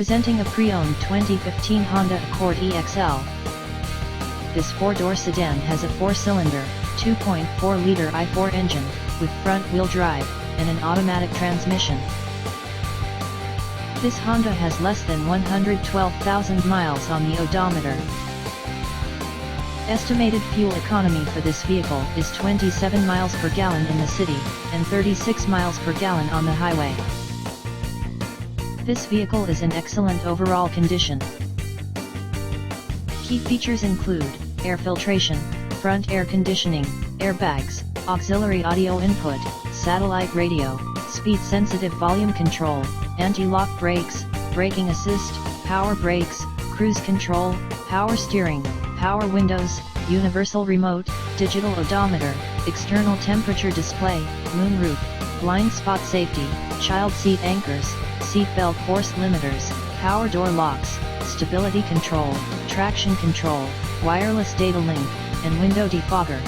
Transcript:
Presenting a pre-owned 2015 Honda Accord EXL. This four-door sedan has a four-cylinder, 2.4-liter i4 engine, with front-wheel drive, and an automatic transmission. This Honda has less than 112,000 miles on the odometer. Estimated fuel economy for this vehicle is 27 miles per gallon in the city, and 36 miles per gallon on the highway. This vehicle is in excellent overall condition. Key features include air filtration, front air conditioning, airbags, auxiliary audio input, satellite radio, speed-sensitive volume control, anti-lock brakes, braking assist, power brakes, cruise control, power steering, power windows, universal remote, digital odometer, external temperature display, moonroof, blind spot safety, child seat anchors, seat belt force limiters, power door locks, stability control, traction control, wireless data link, and window defogger.